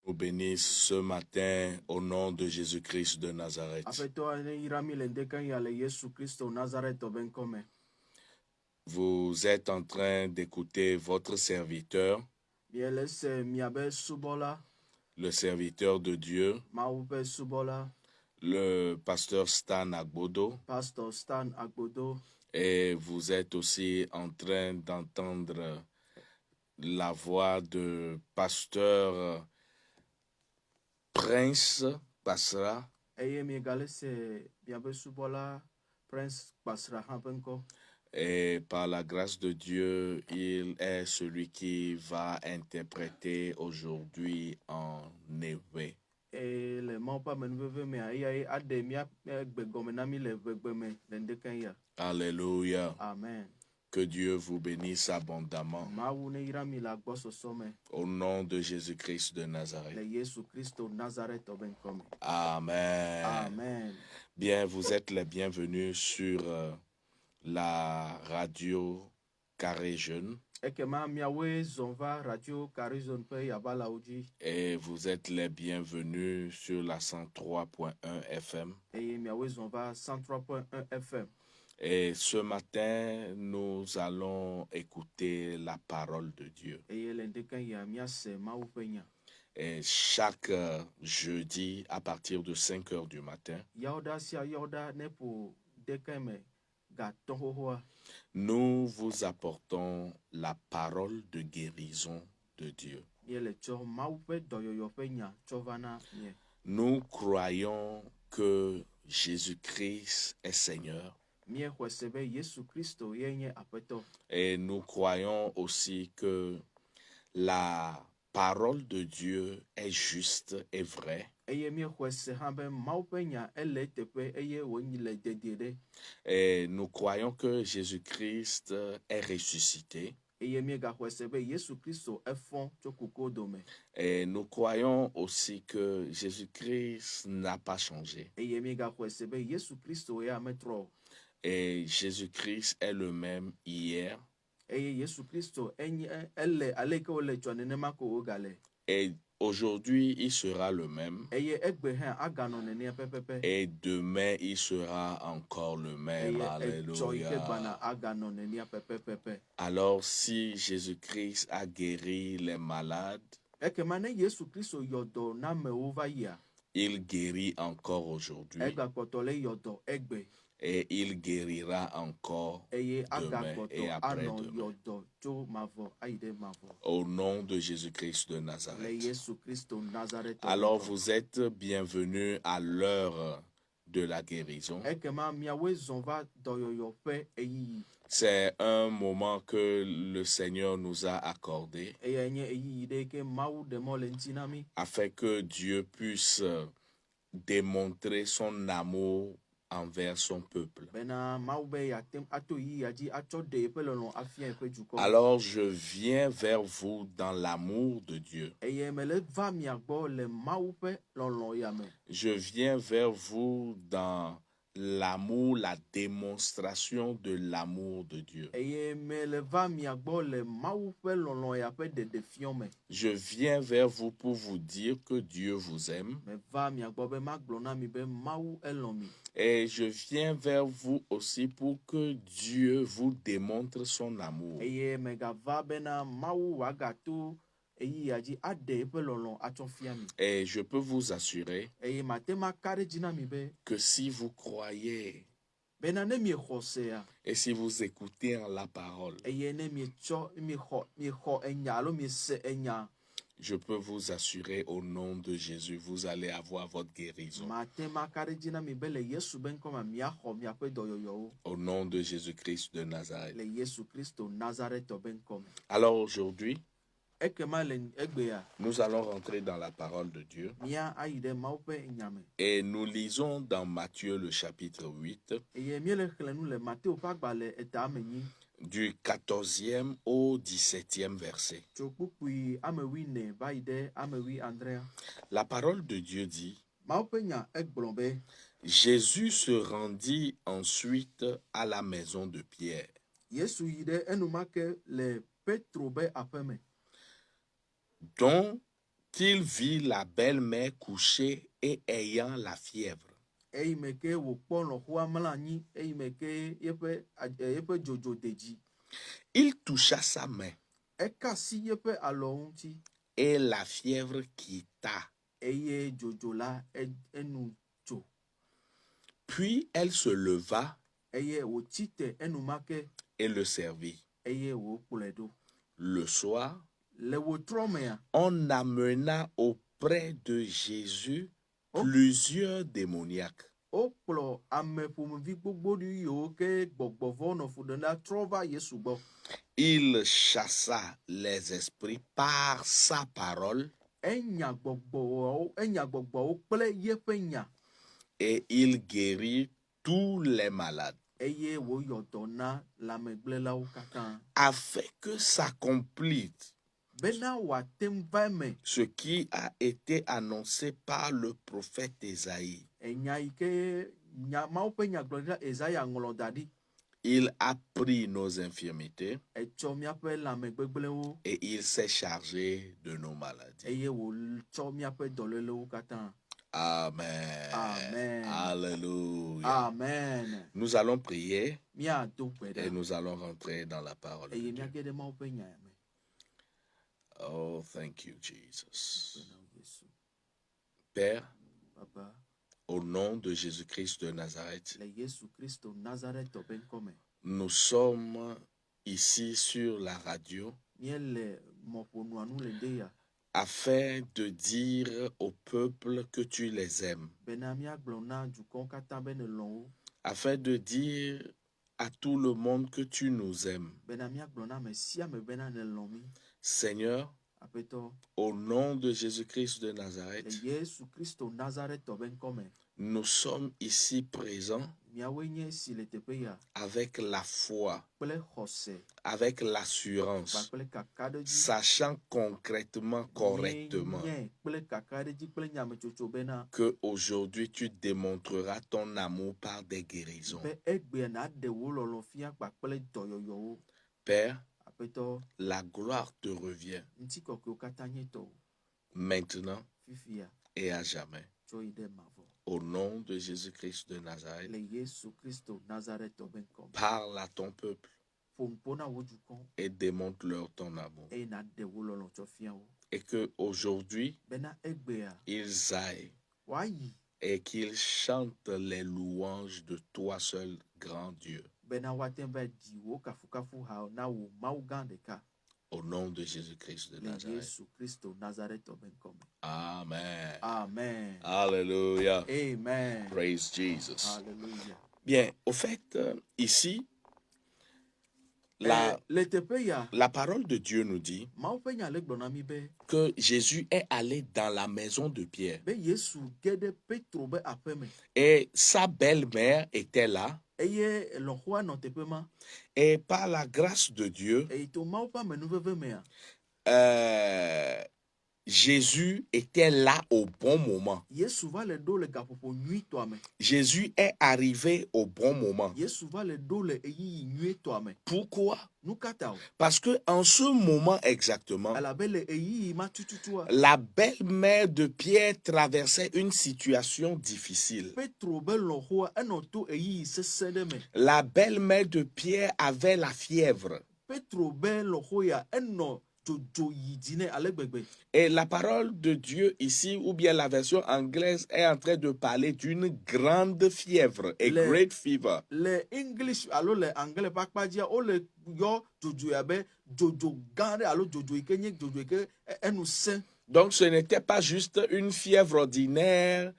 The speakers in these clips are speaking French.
Nous bénisse ce matin au nom de Jésus-Christ de Nazareth. Vous êtes en train d'écouter votre serviteur, le serviteur de Dieu, le pasteur Stan Agbodo. Et vous êtes aussi en train d'entendre la voix de pasteur Prince Basra. Et par la grâce de Dieu, il est celui qui va interpréter aujourd'hui en hébreu. Alléluia. Amen. Que Dieu vous bénisse abondamment. Au nom de Jésus-Christ de Nazareth. Amen. Amen. Bien, vous êtes les bienvenus sur la radio Carré Jeune. Et vous êtes les bienvenus sur la 103.1 FM. Et ce matin, nous allons écouter la parole de Dieu. Et chaque jeudi, à partir de 5 heures du matin, nous vous apportons la parole de guérison de Dieu. Nous croyons que Jésus-Christ est Seigneur. Et nous croyons aussi que la parole de Dieu est juste et vraie. Et nous croyons que Jésus-Christ est ressuscité. Et nous croyons aussi que Jésus-Christ n'a pas changé. Et Jésus-Christ est le même hier. Et aujourd'hui, il sera le même. Et demain, il sera encore le même. Alléluia. Alors, si Jésus-Christ a guéri les malades, il guérit encore aujourd'hui. Et il guérira encore demain et après-demain. Au nom de Jésus-Christ de Nazareth. Alors vous êtes bienvenus à l'heure de la guérison. C'est un moment que le Seigneur nous a accordé afin que Dieu puisse démontrer son amour envers son peuple. Alors je viens vers vous dans l'amour de Dieu. Je viens vers vous dans l'amour, la démonstration de l'amour de Dieu. Je viens vers vous pour vous dire que Dieu vous aime. Et je viens vers vous aussi pour que Dieu vous démontre son amour. Et je peux vous assurer que si vous croyez et si vous écoutez en la parole, je peux vous assurer au nom de Jésus, vous allez avoir votre guérison. Au nom de Jésus-Christ de Nazareth. Alors aujourd'hui, nous allons rentrer dans la parole de Dieu. Et nous lisons dans Matthieu le chapitre 8, du 14e au 17e verset. La parole de Dieu dit: Jésus se rendit ensuite à la maison de Pierre. Dont il vit la belle-mère couchée et ayant la fièvre, eyimeke wòkpɔ lɔ̃xoa mlɔ anyi eyimeke yeƒe dzodzo de dzi. il toucha sa main Eka asi yeƒe alɔ ŋuti et la fièvre quitta. eye dzodzo la enu tso. Puis elle se leva Eye wòtsi te enumake et le servit. eye wòkplɔe ɖo. Le soir, Le wòtrɔ mea, on amena auprès de Jésus plusieurs démoniaques. wokplɔ ame ƒomevi gbogbo ɖi yiwo ke gbɔgbɔ vɔ nɔ fu ɖem la trɔ va Yesu gbɔ. Il chassa les esprits par sa parole Enya gbɔgbɔwo kple yeƒe nya et il guérit tous les malades, eye wòyɔ dɔ na lãmegblẽlawo katã afin que s'accomplisse bena wòate ŋu va eme. ce qui a été annoncé par le prophète Ésaïe. Enya yi ke Mawu ƒe nyagblɔɖila Ezaya ŋlɔ da ɖi. Il a pris nos infirmités Etsɔ míaƒe lãmegbegblẽwo et il s'est chargé de nos maladies. eye wòtsɔ míaƒe dɔlélewo katã. Amen. Amen. Alléluia. Amen. Nous allons prier Míado gbe et ɖa nous allons rentrer dans la parole de eye Dieu. míage ɖe Mawu ƒe nya me. Oh, thank you, Jesus. Bena Yesu. Père, Papa, au nom de Jésus-Christ de Nazareth, le Yesu Kristo Nazaretɔ ƒe ŋkɔ me, nous sommes ici sur la radio míele mɔƒonua nu le ɖe ya afin de dire au peuple que tu les aimes, bena míagblɔ na dukɔwo katã be nèlɔ̃ wo, afin de dire à tout le monde que tu nous aimes. bena míagblɔ na ame sia ame bena nèlɔ̃ mí. Seigneur, Aƒetɔ, au nom de Jésus-Christ de le Nazareth, Yesu Kristo Nazaretɔ ƒe ŋkɔ me, nous sommes ici présents míawoe nye esi le teƒe ya avec la foi, kple xɔse avec l'assurance, kpakple kakaɖedzi. sachant concrètement, correctement, Nye kple kakaɖedzi kple nyametsotso bena que aujourd'hui tu démontreras ton amour par des guérisons. be egbea naɖe wo lɔlɔ̃ fia kpakple dɔyɔyɔwo. Père, Aƒetɔ, la gloire te revient ŋutikɔkɔewo katã nye tɔwo maintenant fifia et à jamais. tso yi ɖe mavɔ. Au nom de Jésus-Christ de Nazareth, Le Yesu Kristo Nazaretɔ ƒe ŋkɔ me, parle à ton peuple ƒo ŋkɔ na wo dukɔ et démontre-leur ton amour. eye naɖe wo lɔlɔ̃ tsɔ fia wo Et que aujourd'hui bena egbea ils aillent woayi et qu'ils chantent les louanges de toi seul, grand Dieu. bena woate ŋu va di wo kafukafuha na wo Mawu gã ɖeka Au nom de Jésus-Christ de le Nazareth. Yesu Kristo Nazaretɔ ƒe ŋkɔ me. Amen. Amen. Alléluia. Amen. Praise Jesus. Hallelujah. Bien, au fait, ici, la Le teƒe ya parole de Dieu nous dit Mawu ƒe nya le gblɔ na mi be que Jésus est allé dans la maison de Pierre Yesu ge ɖe Petro ƒe aƒe me et sa belle-mère était là eye lɔ̃xoa nɔ teƒe ma et par la grâce de Dieu, eye to Mawu ƒe amenuveve mea Jésus était là au bon moment. Yesu va le ɖo le gaƒoƒo nyuitɔa me. Jésus est arrivé au bon moment. Yesu va le ɖo le ɣeyiɣi nyuitɔa me. Pourquoi? Nu ka ta o? Parce que en ce moment exactement, Elabe le ɣeyiɣi ma tututua la belle-mère de Pierre traversait une situation difficile. Petro be lɔ̃xoa enɔ to ɣeyiɣi sesẽ ɖe me. La belle-mère de Pierre avait la fièvre. Petro be lɔ̃xo ya enɔ dzodzo yi dzi nɛ ale gbegbe. Et la parole de Dieu ici, ou bien la version anglaise, est en train de parler d'une grande fièvre, a great fever. Le English alo le anglais ƒe akpa dzia wo le yɔ dzodzo ya be dzodzo gã ɖe alo dzodzo yi ke nye dzodzo yi ke enu sẽ. Donc ce n'était pas juste une fièvre ordinaire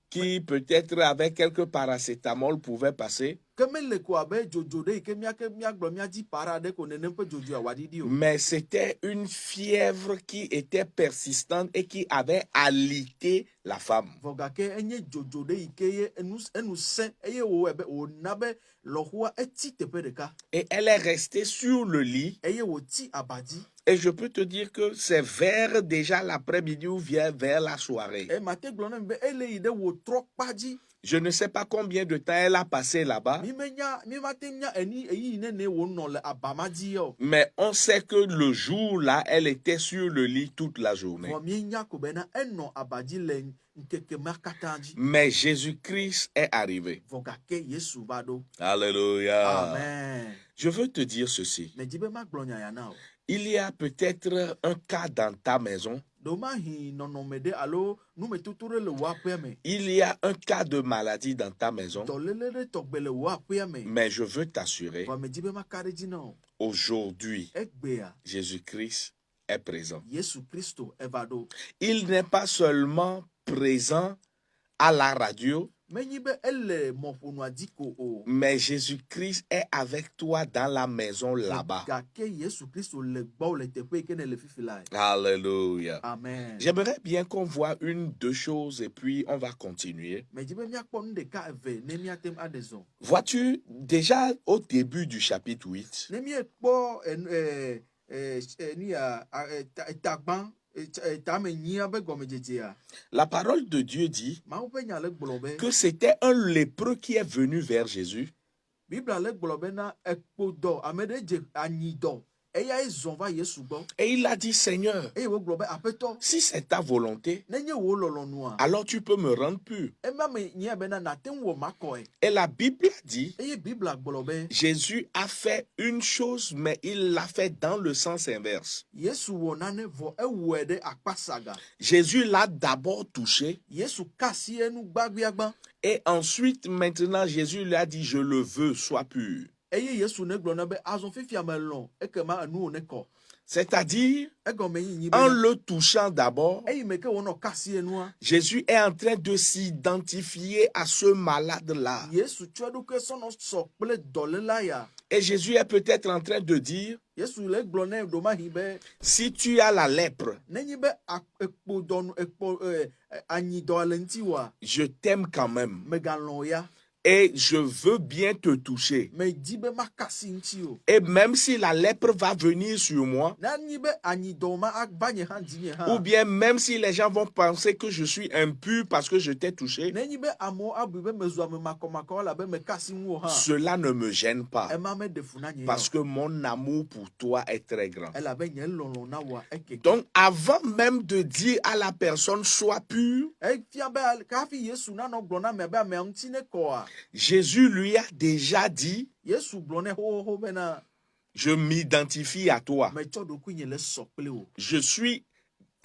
qui peut-être avec quelques paracétamol pouvait passer. Kemele ko abe dzodzo ɖe yi ke míagblɔ míadzi para ɖe ko nenem ƒe dzodzo ya wòaɖiɖi o. Mais c'était une fièvre qui était persistante et qui avait alité la femme. Vɔ gake enye dzodzo ɖe yi ke ye enu sẽ eye wòwɔe be wòna be lɔ̃xoa etsi teƒe ɖeka Et elle est restée sur le lit eye wòtsi abadzi Et je peux te dire que c'est vers déjà l'après-midi ou bien vers la soirée. e mate gblɔ ne mi be ele yi ɖe wò trɔ kpa dzi. Je ne sais pas combien de temps elle a passé là-bas, Mi mate nya eyi nene wònɔ le aba ma dzi o. mais on sait que le jour-là, elle était sur le lit toute la journée. Vɔ mi nya ko bena enɔ aba dzi le nkeke ma katã dzi. Mais Jésus-Christ est arrivé. Vɔ gake Yesu va ɖo. Alléluia. Amen. Je veux te dire ceci. Me dzi be ma gblɔ nya ya na o. Il y a peut-être un cas dans ta maison. Domahi nɔnɔme ɖe alo numetoto ɖe le wò aƒea me. Il y a un cas de maladie dans ta maison. Dɔléle ɖe tɔgbe le wò aƒea me. Mais je veux t'assurer, Vɔ me dzi be ma ka ɖe dzi na o. aujourd'hui, Egbea Jésus-Christ est présent. Yesu Kristo eva ɖo. Il n'est pas seulement présent à la radio, Menyi be ele mɔƒonua dzi ko o. mais Jésus-Christ est avec toi dans la maison là-bas. Gake Yesu Kristo le gbɔ le teƒe yi ke ne le fifi la. Alléluia. Amen. J'aimerais bien qu'on voit une, deux choses et puis on va continuer. Me dzi be miakpɔ nu ɖeka eve ne miate aɖe zɔ. Vois-tu, déjà au début du chapitre 8, Ne miekpɔ tagbã tame nyia be gɔmedzedzea. la parole de Dieu dit Mawu ƒe nya le gblɔ be. que c'était un lépreux qui est venu vers Jésus Biblia le gblɔ bena ekpodɔ ame ɖe dze anyidɔ eyae zɔ va Yesu gbɔ. et il a dit, Seigneur, Eye wogblɔ be aƒetɔ si c'est ta volonté, nenye wò lɔlɔnua. alors tu peux me rendre pur. Ema me nyia bena nate ŋu wɔ makɔe. Et la Bible dit, Eye Biblia gblɔ be Jésus a fait une chose, mais il l'a fait dans le sens inverse. Yesu wɔ nane vɔ ewɔe ɖe akpa saga. Jésus l'a d'abord touché Yesu kasi enu gbagbiagbã. et ensuite, maintenant, Jésus lui a dit, je le veux, sois pur. Eye Yesu ne gblɔ na be azɔ fifia me lɔ̃ ekema enuwo ne kɔ. C'est-à-dire, Egɔme yi nyi en be le touchant d'abord, eyi me ke wònɔ kasi enua. Jésus est en train de s'identifier à ce malade-là. Yesu tsɔ eɖokui sɔnɔ sɔ kple dɔléla ya. Et Jésus est peut-être en train de dire, Yesu le gblɔ nɛ ɖomahi be si tu as la lèpre, nenye be anyidɔ le ŋutiwoa, je t'aime quand même megalɔ̃ ya. et je veux bien te toucher. Me di be makasi ŋuti o. Et même si la lèpre va venir sur moi, Nenye be anyidɔ ma ava nye hã dzinye hã. ou bien même si les gens vont penser que je suis impur parce que je t'ai touché, Nenye be amewo abui be mezu ame makɔmakɔ la be mekasi ŋuwo hã. cela ne me gêne pas Ema me ɖe fu na nye parce o. que mon amour pour toi est très grand. Elabe nye lɔlɔ̃ na woa ekeke. Donc, avant même de dire à la personne sois pur, Efia be kafi Yesu nanɔ gblɔ na ame be amea ŋuti ne kɔa. Jésus lui a déjà dit, Yesu gblɔ nɛ xoxo bena je m'identifie à toi. metsɔ ɖokui nye le sɔ kpli o. Je suis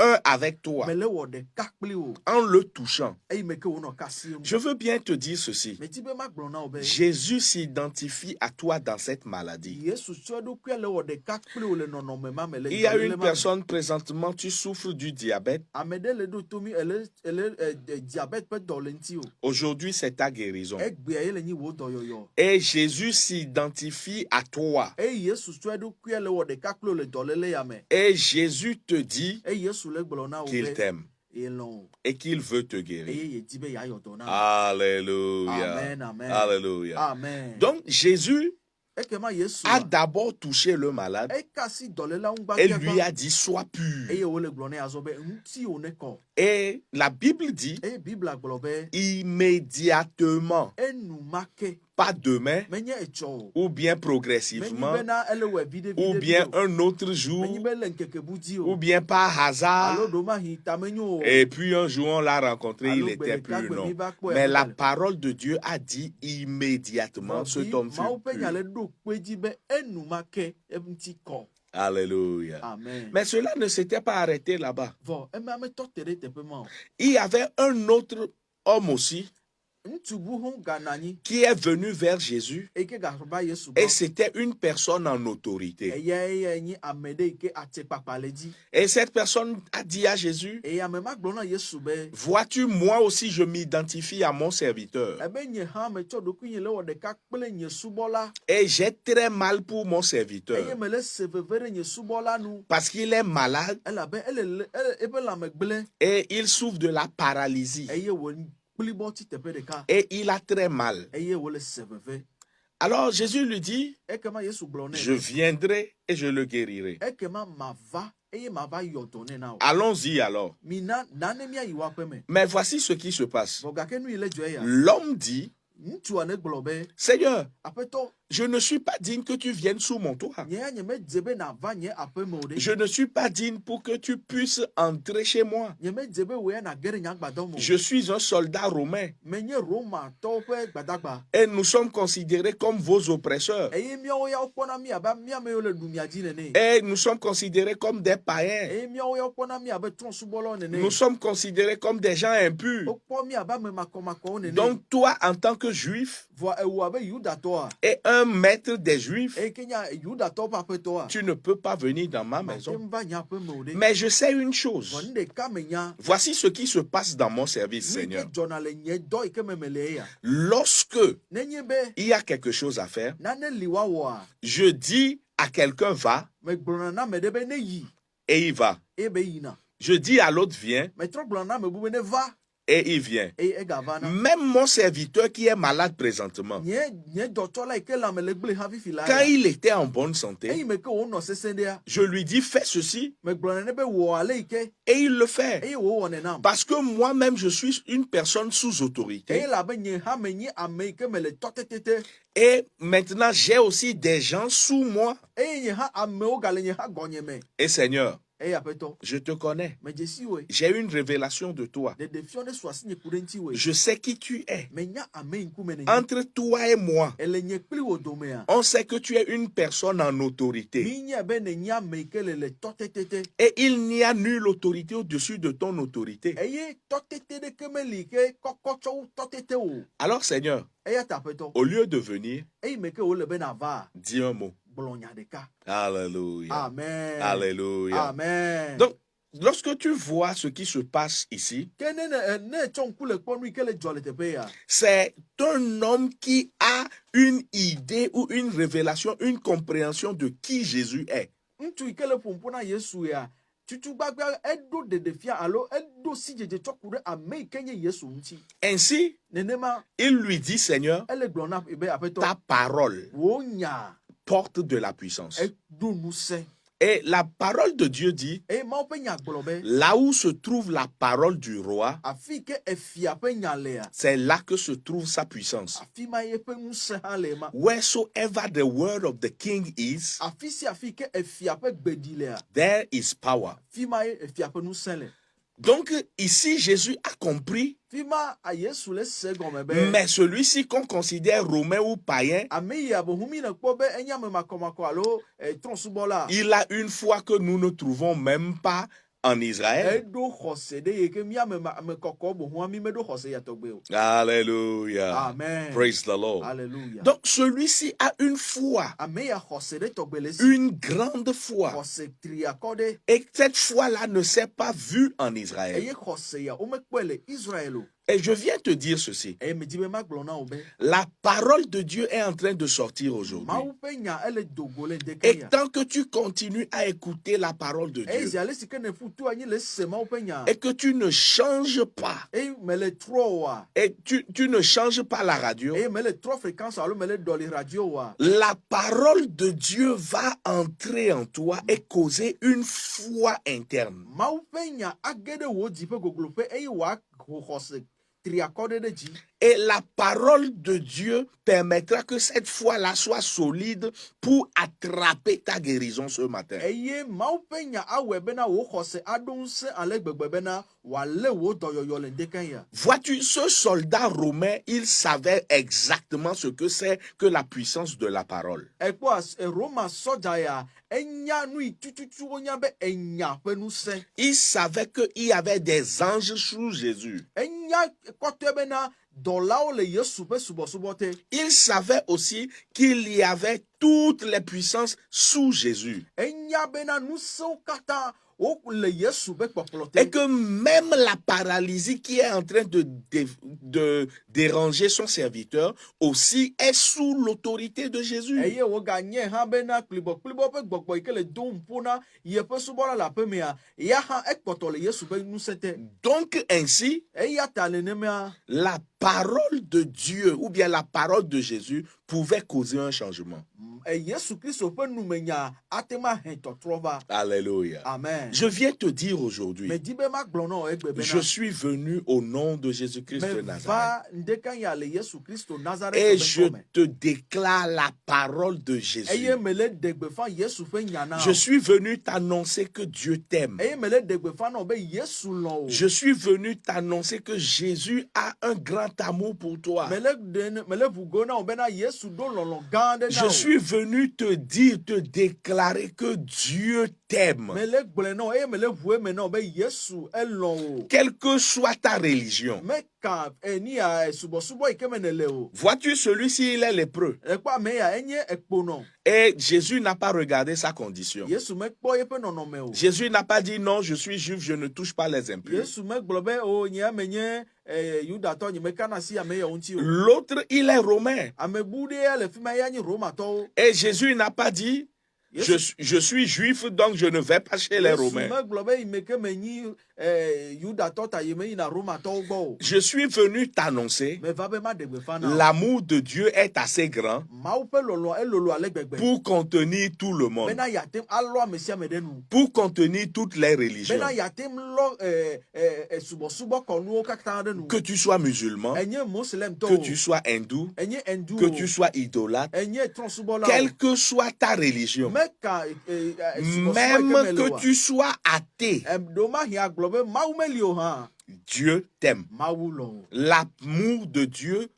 un avec toi Me le wɔ ɖeka kpli o. en le touchant. Eyi me ke wònɔ kasi enu. Je veux bien te dire ceci. Me di be ma gblɔ na wo be Jésus s'identifie à toi dans cette maladie. Yesu tsɔ eɖokui le wɔ ɖeka kpli o le nɔnɔme ma me le Il y a dɔléle une ma me. personne présentement, tu souffres du diabète. Ame ɖe le ɖo tomi ele diabète ƒe dɔ le ŋuti o. Aujourd'hui, c'est ta guérison. Egbea ye le nyi wò dɔyɔyɔ. Et Jésus s'identifie à toi. Eye Yesu tsɔ eɖokui le wɔ ɖeka kpli o le dɔléle ya me. Et Jésus te dit Eye Yesu le gblɔ na wo qu'il be t'aime elɔ̃ o. et qu'il veut te guérir. Eye yedi be yeayɔ dɔ na wo. Alléluia. Amen, amen. Alléluia. Amen. Donc, Jésus Ekema Yesu a d'abord touché le malade ekasi dɔléla ŋu et lui gbagbiagbã. a dit sois pur. Eye wòle gblɔ nɛ azɔ be ŋuti wo ne kɔ. Et la Bible dit Eye Biblia gblɔ be immédiatement, enumake pas demain menye etsɔ o. ou bien Menyi progressivement bena ele wɔe viɖe ou viɖe bien viɖe o. un autre Menyi jour be le ŋkeke budi ou o. bien par hasard. Alo ɖomahi ta menyo o. Et puis un jour on l'a rencontré, il Alo était gbe pur, ɖeka gbe non. mi va kpɔe Mais la aƒe me. parole de Dieu a dit immédiatement cet homme fut Mawu ƒe nya pur. le ɖo kpe dzi be enumake eŋuti kɔ. Alléluia. Amen. Mais cela ne s'était pas arrêté là-bas. Vɔ emea metɔ te ɖe teƒe ma o. Il y avait un autre homme aussi Ŋutsu bubu ganɔ anyi qui est venu vers Jésus eyi ke gatrɔ va Yesu et gbɔ. c'était une personne en autorité. Eyae nye ame ɖe yi ke atsekpakpa le dzi. Et cette personne a dit à Jésus, Eye ame ma gblɔ na Yesu be vois-tu, moi aussi je m'identifie à mon serviteur. ebe nye hã metsɔ ɖokui nye le wɔ ɖeka kple nye subɔla. Et j'ai très mal pour mon Eye serviteur mele se veve ɖe nye subɔla nu. parce qu'il est malade Elabe eƒe lãme gblẽ et il souffre de la paralysie. eye wò kplibɔ tsi teƒe ɖeka Et il a très mal. eye wòle se veve. Alors Jésus lui dit, ekema Yesu gblɔ nɛ je viendrai et je le guérirai. ekema mava eye mava yɔ dɔ nɛ na o Allons-y alors. mina nane miayi woaƒe me Mais voici ce qui se passe. vɔ gake nu yi le dzɔ eya L'homme dit, ŋutsua ne gblɔ be Seigneur, aƒetɔ je ne suis pas digne que tu viennes sous mon toit. nye ya nyemedze be nava nye aƒe me o ɖe Je ne suis pas digne pour que tu puisses entrer chez moi. nyemedze be wò ya nage ɖe nye agbadɔ me o Je suis un soldat romain menye romatɔwo ƒe gbadagba et nous sommes considérés comme vos oppresseurs. eye miawo ya wokpɔna mi abe miame yiwo le ɖu mia dzi nene Et nous sommes considérés comme des païens. eye miawo ya wokpɔna mi abe trɔ̃subɔlawo nene Nous sommes considérés comme des gens impurs. wokpɔ mi abe ame makɔmakɔwo nene Donc toi, en tant que juif vɔ ewɔ abe yudatɔa et un maître des juifs, eye ke nya yudatɔwo ƒe aƒetɔa tu ne peux pas venir dans ma mate maison. ŋu va nye aƒe me o ɖe Mais je sais une vɔ chose. nu ɖeka menya Voici ce qui se passe dans mon service, nu yi ke Seigneur. dzɔna le nye dɔ yi ke me mele eya Lorsque nenye be il y a quelque chose à faire, nane li woawɔa je dis à quelqu'un va megblɔna na ame ɖe be ne yi et il va. eye be yina Je dis à l'autre viens metrɔ gblɔna na ame bubu be ne va et il vient. eye egavana Même mon serviteur qui est malade présentement, nye dɔtsɔla yi ke le ame le gble ha fifi la quand ya il était en bonne santé, eyi me ke wònɔ sesẽ ɖea je lui dis fais ceci megblɔna ne be wɔ ale yi ke et il le fait. eye wòwɔnɛ nam Parce que moi-même, je suis une personne sous eye autorité. le abe nye hã menye ame yi ke mele tɔtetete Et maintenant, j'ai aussi des gens sous moi. eye nye hã amewo gale nye hã gɔnye me Et Seigneur, eye aƒetɔ je te connais. medze si woe J'ai une révélation de toi. ɖeɖefiɔ ɖe su asi nye ku ɖe ŋuti woe Je sais qui tu es. menya ame yi ŋkume nenye Entre toi et moi, ele nye kpli wo domea on sait que tu es une personne en autorité. mi nye be nenye ame yi ke le tɔtetete Et il n'y a nulle autorité au-dessus de ton autorité. eye tɔtete ɖeke meli ke kɔkɔ tsɔ wu tɔtete o Alors Seigneur, eya ta aƒetɔ au lieu de venir, eyi me ke wòle be nava dis un mot. gblɔ nya ɖeka Alléluia. amen Alléluia. amen Donc, lorsque tu vois ce qui se passe ici, ke ne tsɔ ŋku le kpɔ nu yi ke le dzɔ le teƒe ya c'est un homme qui a une idée ou une révélation, une compréhension de qui Jésus est. ŋutsu yi ke le ƒoƒo na yesu ya tutu gbagba eɖo ɖeɖefia alo eɖo sidzedze tsɔ ku ɖe ame yi ke nye yesu ŋuti Ainsi, nenema il lui dit, Seigneur, ele gblɔ na be aƒetɔ ta parole wò nya porte de la puissance. eɖo ŋusẽ Et la parole de Dieu dit, eye mawo ƒe nya gblɔ be là où se trouve la parole du roi, afi ke efia ƒe nya lea c'est là que se trouve sa puissance. afi ma ye ƒe ŋusẽ hã le ma Wheresoever the word of the king is, afi sia afi ke efia ƒe gbeɖi lea there is power. fi ma ye efia ƒe ŋusẽ le Donc ici, Jésus a compris, fi ma yesu le se gɔme be mais celui-ci qu'on considère romain ou païen, ame yi abohu mi ne kpɔ be enye ame makɔmakɔ alo trɔ̃subɔla il a une foi que nous ne trouvons même pas en Israël. eɖo xɔse ɖe yi ke mi ame kɔkɔ bohua mi meɖo xɔse ya tɔgbe o Alléluia. amen Praise the Lord. alléluia Donc celui-ci a une foi, ame ya xɔse ɖe tɔgbe le si une grande foi. xɔse triakɔ ɖe Et cette foi-là ne s'est pas vue en Israël. eye xɔse ya womekpɔe le Israel o Et je viens te dire ceci. eye medi be magblɔ na wo be La parole de Dieu est en train de sortir aujourd'hui. mawu ƒe nya ele dogo le ŋdeke Et ya tant que tu continues à écouter la parole de eye Dieu zi ale si ke ne ƒutu anyi le se mawu ƒe nya et que tu ne changes pas, eye mele trɔ oa et tu ne changes pas la radio, eye mele trɔ fréquence alo mele ɖɔli radio oa la parole de Dieu va entrer en toi et causer une foi interne. mawu ƒe nya age ɖe wò dziƒe gogloƒe eye wòaho xɔse triakɔ ɖe dzi Et la parole de Dieu permettra que cette foi-là soit solide pour attraper ta guérison ce matin. eye mawu ƒe nya awɔe bena wò xɔse aɖo ŋusẽ ale gbegbe bena wòalé wò dɔyɔyɔ le ŋdeke ya Vois-tu, ce soldat romain, il savait exactement ce que c'est que la puissance de la parole. ekpɔ Roma sɔdza ya enya nu yi tututu wonya be enya ƒe ŋusẽ Il savait qu'il y avait des anges sous Jésus. enya kɔtɔe bena dɔlawo le yesu ƒe subɔsubɔ te Il savait aussi qu'il y avait toutes les puissances sous Jésus. enya bena ŋusẽwo katã wo le yesu ƒe kpɔkplɔ Et te que même la paralysie qui est en train de déranger son serviteur aussi est sous l'autorité de Jésus. eye woganye hã bena kplibɔkplibɔ ƒe gbɔgbɔ yi ke le dom ƒo na yeƒe subɔla le aƒe mea ya hã ekpɔtɔ le yesu ƒe ŋusẽ te Donc ainsi, eya ta nenemea La parole de Dieu ou bien la parole de Jésus pouvait causer un changement. Yesu Kristo ƒe numenya atema he tɔtrɔ va. Alléluia. Amen. Je viens te dire aujourd'hui, Me di be ma gblɔ na wo egbe bena. je suis venu au nom de Jésus-Christ de Me Nazareth. va ndeka ya le Yesu Kristo Nazareth Et ƒe je ŋkɔ me. te déclare la parole de Jésus. Eye me le degbe fa Yesu ƒe nya na Je wo. suis venu t'annoncer que Dieu t'aime. Eye me le degbe fa na wo be Yesu lɔ wo. Je suis venu t'annoncer que Jésus a un grand amour pour toi. Me le vugo na wo bena Yesu do lɔlɔ gã aɖe na Je wo. suis venu te dire, te déclarer que Dieu t'aime. Me le gblɔe na wo eye me le ʋue me na wo be Yesu elɔ wo. Quelle que soit ta religion. Me ka ni ya subɔsubɔ yi ke me ne le o. Vois-tu celui-ci, il est lépreux. Ekpɔ ame ya enye ekponɔ. Et Jésus n'a pas regardé sa condition. Yesu me kpɔ yeƒe nɔnɔme o. Jésus n'a pas dit non, je suis juif, je ne touche pas les impurs. Yesu me gblɔ be o nye ame nye Yudatɔ nye me kana si ame yawo ŋuti o. L'autre, il est romain. Ame bu ɖe le fi ma ya nye Romatɔwo. Et Jésus n'a pas dit je suis juif, donc je ne vais pas chez les Romains. Yesu me gblɔ be yi me ke me nyi Yudatɔ ta yi me yina Romatɔwo gbɔ o. Je suis venu t'annoncer, Me va be ma ɖegbe fa na wo. l'amour de Dieu est assez grand Mawu ƒe lɔlɔ elolo ale gbegbe. pour contenir tout le monde, Bena yatem alɔ ame sia ame ɖe nu. pour contenir toutes les religions. Bena yatem lɔ subɔsubɔ kɔnuwo katã ɖe nu. Que tu sois musulman, Enye Moslem tɔ que o. tu sois hindou, Enye hindu que o. tu sois idolâtre, Enye trɔ̃subɔla o. quelle que soit ta religion, Meka subɔsubɔ même yi ke me le que oa. tu sois athée, Ɖo ma hia gblɔ be Mawu meli o hã. Dieu t'aime. Mawu lɔ o. L'amour de Dieu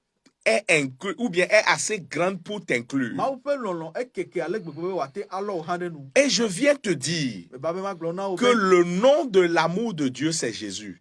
est inclus, ou bien est assez grande pour t'inclure. Mawu ƒe lɔlɔ ekeke ale gbegbe be wòate alɔ o hã ɖe nu. Et je viens te dire Meva be ma gblɔ na wo que be le nom de l'amour de Dieu, c'est Jésus.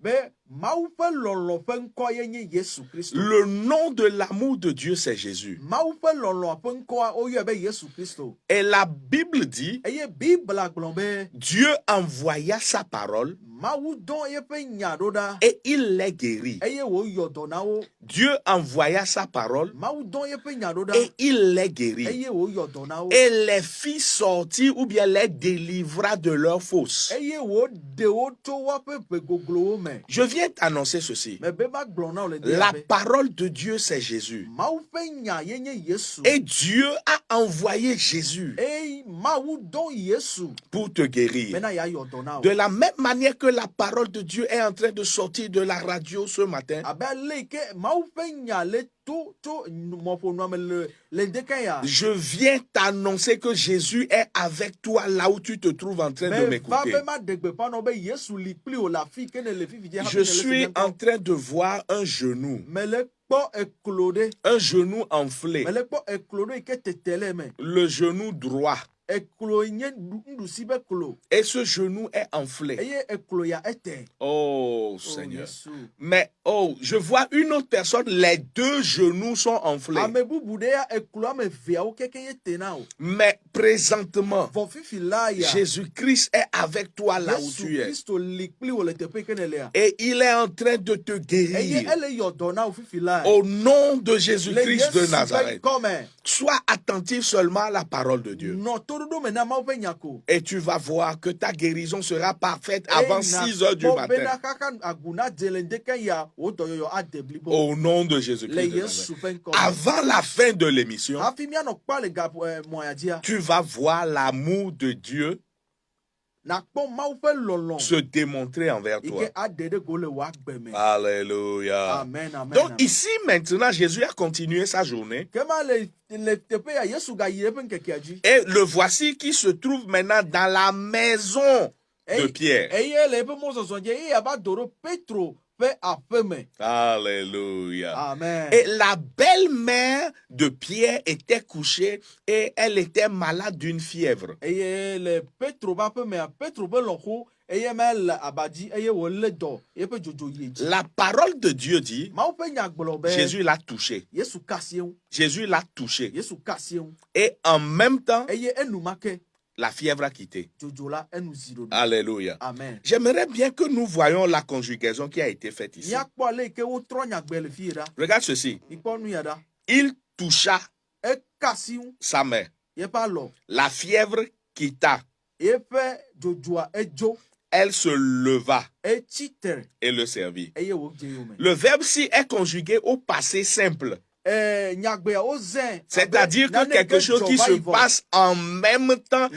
Mawu ƒe lɔlɔ ƒe ŋkɔ ye nye Yesu Kristo. Le nom de l'amour de Dieu, c'est Jésus. Mawu ƒe lɔlɔ ƒe ŋkɔa woyɔe be Yesu Kristo. Et la Bible dit, Eye Bibla gblɔ be Dieu envoya sa parole Mawu dɔ yeƒe nya ɖo ɖa. et il les guérit. Eye wòyɔ dɔ na wo. Dieu envoya sa parole Mawu dɔ yeƒe nya ɖo ɖa. et il les guérit. Eye wòyɔ dɔ na wo. Et les fit sortir ou bien les délivra de leurs fosses. Eye wòɖe wo tso woaƒe ʋe goglowo me. Je viens t'annoncer ceci. Me be ma gblɔ na wo le La be parole de Dieu, c'est Jésus. Mawu ƒe nya ye nye Yesu. Et Dieu a envoyé Jésus Eye Mawu dɔ Yesu pour te guérir. bena yeayɔ dɔ na wo. De la même manière que la parole de Dieu est en train de sortir de la radio ce matin, Abe ale yi ke Mawu ƒe nya le to tso mɔƒonua me le ŋdeke ya. je viens t'annoncer que Jésus est avec toi là où tu te trouves en train de Me va m'écouter. be ma ɖe gbeƒã na wo be Yesu li kpli wo le afi ke ne le fifi dze hafi Je ne le suis fi en train de voir un genou me le kpɔ eklo ɖe. enflé. Me le kpɔ eklo ɖe yi ke tete le me. Le genou droit. Eklo yi nye nuɖusi be klo. Et ce genou est enflé. Eye eklo ya ete. Oh Oh, Seigneur. Yesu. Mais je vois une autre personne, les deux genoux sont enflés. Ame bubu ɖe ya eklo ame eveawo keke ye tena o. Mais présentement, Vɔ fifi la ya. Jésus-Christ est avec toi là où Yesu tu es. Kristo li kpli wo le teƒe yi ke ne lea. Et il est en train de te Eye guérir. ele yɔ dɔ na wo fifi la. Au nom de Le Jésus-Christ de Yesu ƒe Nazareth. ŋkɔ me. Sois attentif seulement à la parole de Dieu. Nɔ toɖoɖo me na Mawu ƒe nya ko. Et tu vas voir que ta guérison sera parfaite avant 6 heures du Bena matin. kaka agu na dze le ŋdeke ya wo dɔyɔyɔ ade blibo. Au nom de Le Jésus-Christ de Yesu Nazareth. ƒe ŋkɔ me. Avant la fin de l'émission, Hafi mianɔ kpa le mɔ ya dzia. tu vas voir l'amour de Dieu Nakpɔ Mawu ƒe lɔlɔ. se démontrer envers Yi toi. ke aɖe ɖe go le wò agbe me. Alléluia. Amen, amen. Donc amen. ici maintenant, Jésus a continué sa journée. Kema le teƒe ya Yesu gayi eƒe ŋkekea dzi. Et le voici qui se trouve maintenant dans la maison de Pierre. Eye le eƒe mɔzɔzɔ dzi eye yava do ɖo Petro ƒe aƒe me. Alléluia. Amen. Et la belle-mère de Pierre était couchée et elle était malade d'une fièvre. Eye le Petro ƒe aƒe mea, Petro ƒe lɔ̃xo eye me le abadzi eye wòlé dɔ yeƒe dzodzo yi dzi. La parole de Dieu dit, Mawu ƒe nya gblɔ be Jésus l'a touché. Yesu ka asi eŋu. Jésus l'a touché. Yesu ka asi eŋu. Et en même temps, Eye enumake la fièvre a quitté. dzodzo la enu zi ɖoɖo. Alléluia. Amen. J'aimerais bien que nous voyions la conjugaison qui a été faite ici. Míakpɔ ale yi ke wotrɔ nyagbe le fie ɖa. Regarde ceci. Mikpɔ nu ya ɖa. Il toucha Eka asi ŋu sa main. yeƒe alɔ. La fièvre quitta. Yeƒe dzodzoa edzo. elle se leva etsi tere et le servit. eye wodze yome. Le verbe-ci est conjugué au passé simple. Nyagbea wozẽ. C'est-à-dire que quelque chose qui se passe en même temps,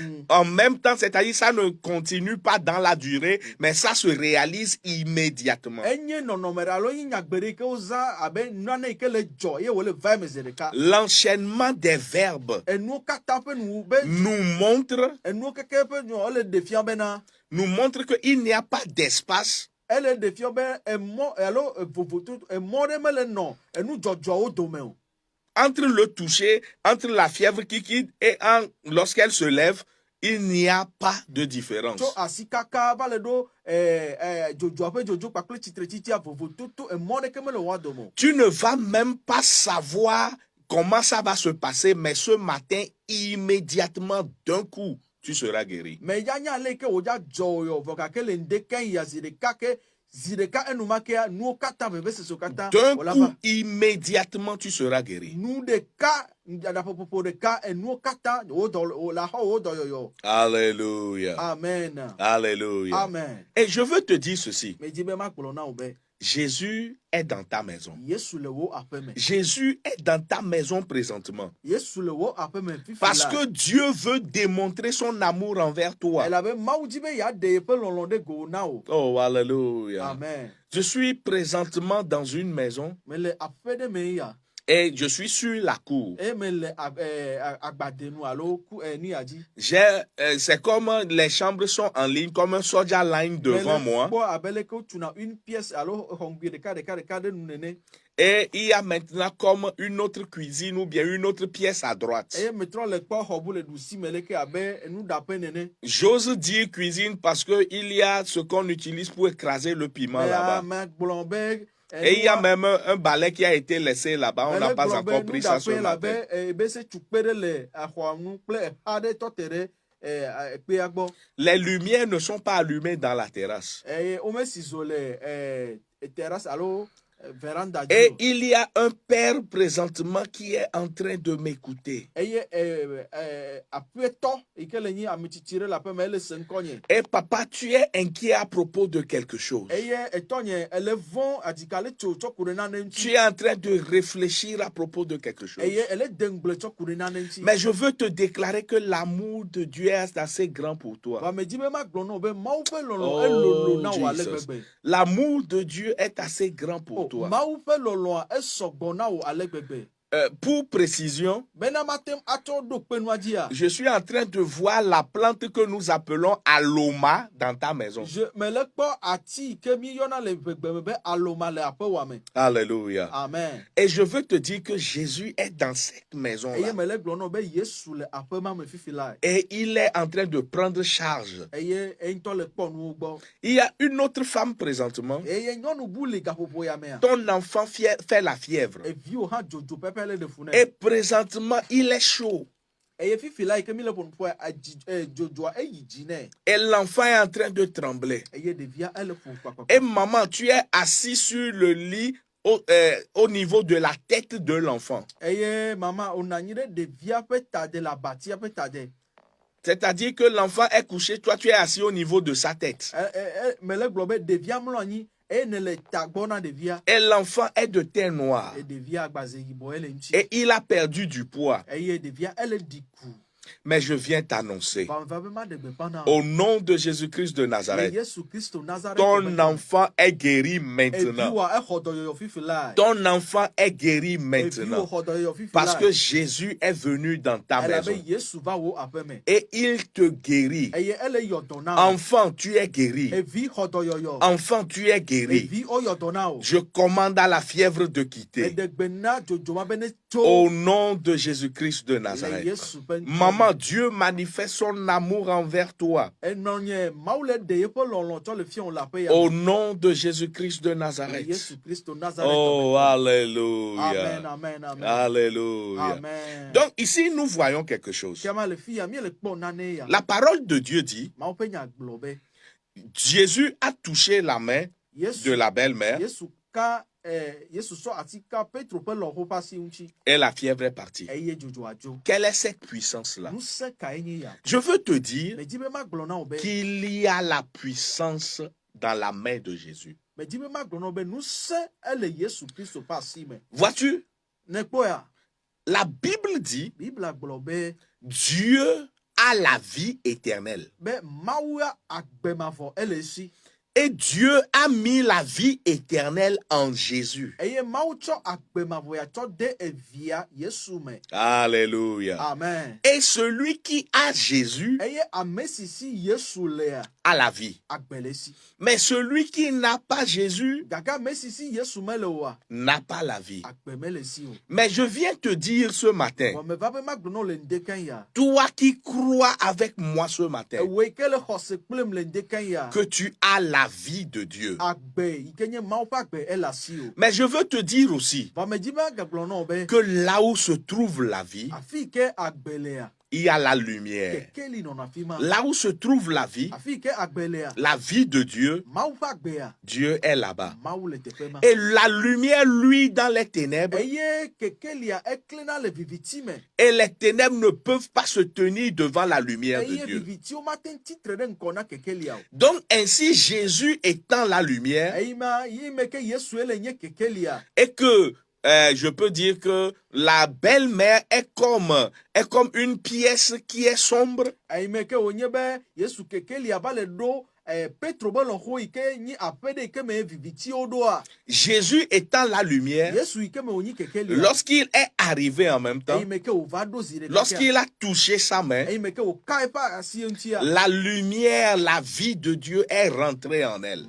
c'est-à-dire ça ne continue pas dans la durée, mais ça se réalise immédiatement. Enye nɔnɔme ɖe alo nye nyagbede ke wozã abe nane ke le dzɔ eye wole va eme zi ɖeka. L'enchaînement des verbes Enuwo katã ƒe nuwo be nous montre enuwo keke ƒe nuwo ele ɖe fia bena qu'il n'y a pas d'espace ele ɖe fia be emɔ alo vovoto emɔ ɖe mele nɔ enu dzɔdzɔwo dome o. entre le toucher, entre la fièvre qui quitte et lorsqu'elle se lève, il n'y a pas de différence. Tso asi kaka va le ɖo dzodzoa ƒe dzodzo kpakple tsitretitia vovototo emɔ ɖeke mele woa dome o. Tu ne vas même pas savoir comment ça va se passer, mais ce matin, immédiatement, d'un coup, tu seras guéri. Mais ya nya le ke wodza dzɔ yɔ vɔ gake le ŋdeke yi ya zi ɖeka ke zi ɖeka enumakea nuwo katã vevesese katã D'un wola coup, va. immédiatement, tu seras guéri. Nu ɖeka ɖaƒoƒoƒo ɖeka enuwo katã wola xɔ wo dɔyɔyɔ. Alléluia. Amen. Alléluia. Amen. Et je veux te dire ceci. Medzi be makplɔ na wo be Jésus est dans ta maison. Yesu le wo aƒe me. Jésus est dans ta maison présentement. Yesu le wo aƒe me fifi Parce la. que Dieu veut démontrer son amour envers toi. Elabe Mawu di be yeaɖe yeƒe lɔlɔ̃ ɖe go na wo. Oh, alléluia. Amen. Je suis présentement dans une maison Mele aƒe ɖe me ya. et je suis sur la cour. Eye mele agbadenu alo nia dzi. C'est comme les chambres sont en ligne, comme un soldier line devant moi. Kpɔ abe leke wotuna une pièce alo xɔŋgui ɖeka ɖe nu nene. Et il y a maintenant comme une autre cuisine ou bien une autre pièce à droite. Eye metrɔ le kpɔ xɔ bu le ɖusi me leke abe nuɖaƒe nene. J'ose dire cuisine parce que il y a ce qu'on utilise pour écraser le piment là-bas. Ame gblɔ be. Et il y a même un balai qui a été laissé là-bas. On n'a pas encore pris ça ce matin. Les lumières ne sont pas allumées dans la terrasse. Et il y a un père présentement qui est en train de m'écouter. Et papa, tu es inquiet à propos de quelque chose. Tu es en train de réfléchir à propos de quelque chose. Mais je veux te déclarer que l'amour de Dieu est assez grand pour toi. Oh, Jesus. L'amour de Dieu est assez grand pour toi. Pour précision, je suis en train de voir la plante que nous appelons aloma dans ta maison. Alléluia. Amen. Et je veux te dire que Jésus est dans cette maison-là. Et il est en train de prendre charge. Il y a une autre femme présentement. Ton enfant fait la fièvre. Et présentement, il est chaud. Et l'enfant est en train de trembler. Et maman, tu es assis sur le lit au niveau de la tête de l'enfant. C'est-à-dire que l'enfant est couché, toi tu es assis au niveau de sa tête. Et l'enfant est de teint noire. Et il a perdu du poids. Mais je viens t'annoncer, au nom de Jésus-Christ de Nazareth, ton enfant est guéri maintenant. Ton enfant est guéri maintenant. Parce que Jésus est venu dans ta maison. Et il te guérit. Enfant, tu es guéri. Enfant, tu es guéri. Je commande à la fièvre de quitter. Au nom de Jésus-Christ de Nazareth. Maman, Dieu manifeste son amour envers toi. Au nom de Jésus-Christ de Nazareth. Oh, alléluia. Amen, amen, amen. Alléluia. Amen. Donc ici, nous voyons quelque chose. La parole de Dieu dit, Jésus a touché la main de la belle-mère Et la fièvre est partie. Quelle est cette puissance-là? Je veux te dire qu'il y a la puissance dans la main de Jésus. Vois-tu? La Bible dit Dieu a la vie éternelle. Et Dieu a mis la vie éternelle en Jésus. Alléluia. Amen. Et celui qui a Jésus a la vie. Mais celui qui n'a pas Jésus n'a pas la vie. Mais je viens te dire ce matin, toi qui crois avec moi ce matin, que tu as la vie de Dieu. Mais je veux te dire aussi que là où se trouve la vie, il y a la lumière. Là où se trouve la vie de Dieu, Dieu est là-bas. Et la lumière, lui, dans les ténèbres, et les ténèbres ne peuvent pas se tenir devant la lumière de Dieu. Donc ainsi, Jésus étant la lumière, et que je peux dire que la belle-mère est comme une pièce qui est sombre. Jésus étant la lumière, lorsqu'il est arrivé en même temps, lorsqu'il a touché sa main, la lumière, la vie de Dieu est rentrée en elle.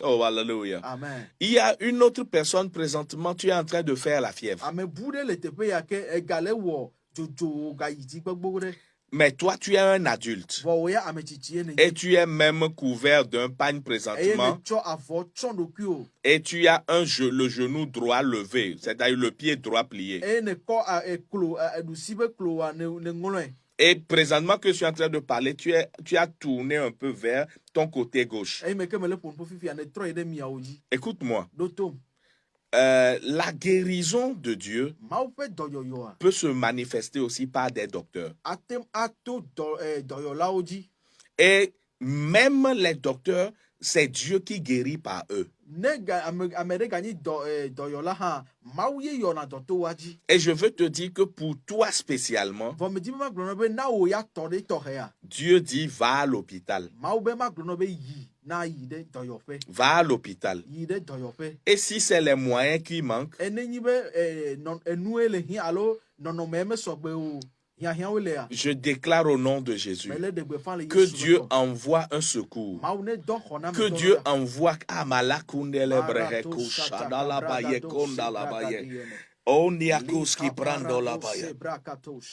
Oh, alléluia. Amen. Il y a une autre personne présentement, tu es en train de faire la fièvre. Mais toi, tu es un adulte. Et tu es même couvert d'un pagne présentement. Et tu as le genou droit levé, c'est-à-dire le pied droit plié. Et présentement que je suis en train de parler, tu as tourné un peu vers ton côté gauche. Écoute-moi. La guérison de Dieu peut se manifester aussi par des docteurs. Et même les docteurs, c'est Dieu qui guérit par eux. Et je veux te dire que pour toi spécialement, Dieu dit va à l'hôpital. Va à l'hôpital. Et si c'est les moyens qui manquent, je déclare au nom de Jésus que Dieu envoie un secours. Que Dieu envoie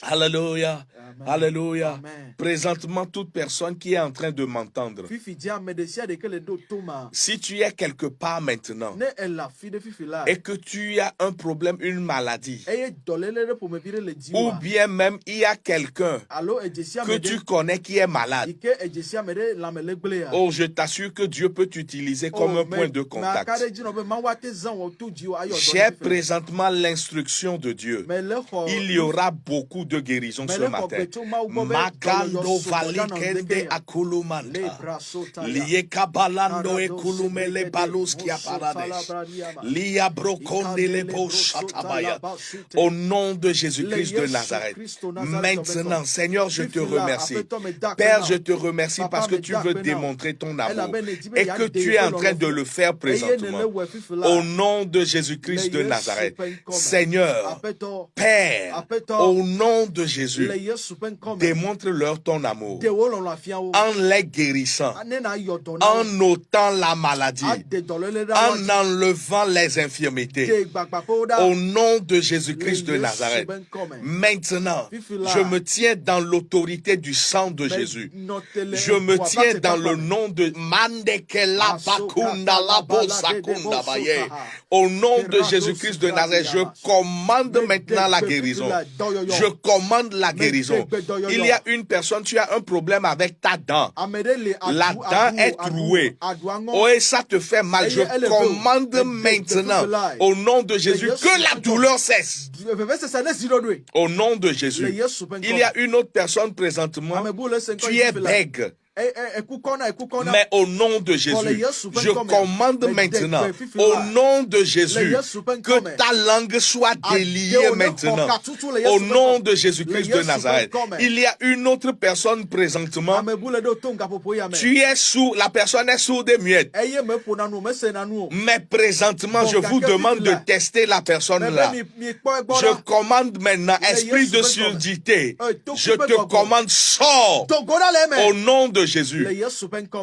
Alléluia. Alléluia. Présentement, toute personne qui est en train de m'entendre, si tu es quelque part maintenant et que tu as un problème, une maladie, ou bien même il y a quelqu'un que tu connais qui est malade, oh, je t'assure que Dieu peut t'utiliser comme un point de contact. J'ai présentement l'instruction de Dieu. Il y aura beaucoup de guérisons ce matin. Makando valikende akulumanta. Liye kabalando ekulumele baluski aparadesh. Liya brokonde lebo shatabaya. Au nom de Jésus-Christ de Nazareth. Maintenant, Seigneur, je te remercie. Père, je te remercie parce que tu veux démontrer ton amour et que tu es en train de le faire présentement. Au nom de Jésus-Christ de Nazareth. Seigneur, Père, au nom de Jésus, démontre-leur ton amour en les guérissant, en ôtant la maladie, en enlevant les infirmités. Au nom de Jésus-Christ de Nazareth. Maintenant, je me tiens dans l'autorité du sang de Jésus. Je me tiens dans le nom de Mandekela Bakunda Labo Sakunda Baye. Au nom de Jésus-Christ de Nazareth, je commande maintenant la guérison. Je commande la guérison. Il y a une personne, tu as un problème avec ta dent. La dent est trouée. Oh, et ça te fait mal. Je commande maintenant, au nom de Jésus, que la douleur cesse. Au nom de Jésus. Il y a une autre personne présentement, tu es bègue. Mais au nom de Jésus, je commande maintenant, au nom de Jésus, que ta langue soit déliée maintenant. Au nom de Jésus-Christ de Nazareth. Il y a une autre personne présentement. Tu es sourd, la personne est sourde et muette. Mais présentement, je vous demande de tester la personne là. Je commande maintenant, esprit de surdité, je te commande, sors au nom de Jésus.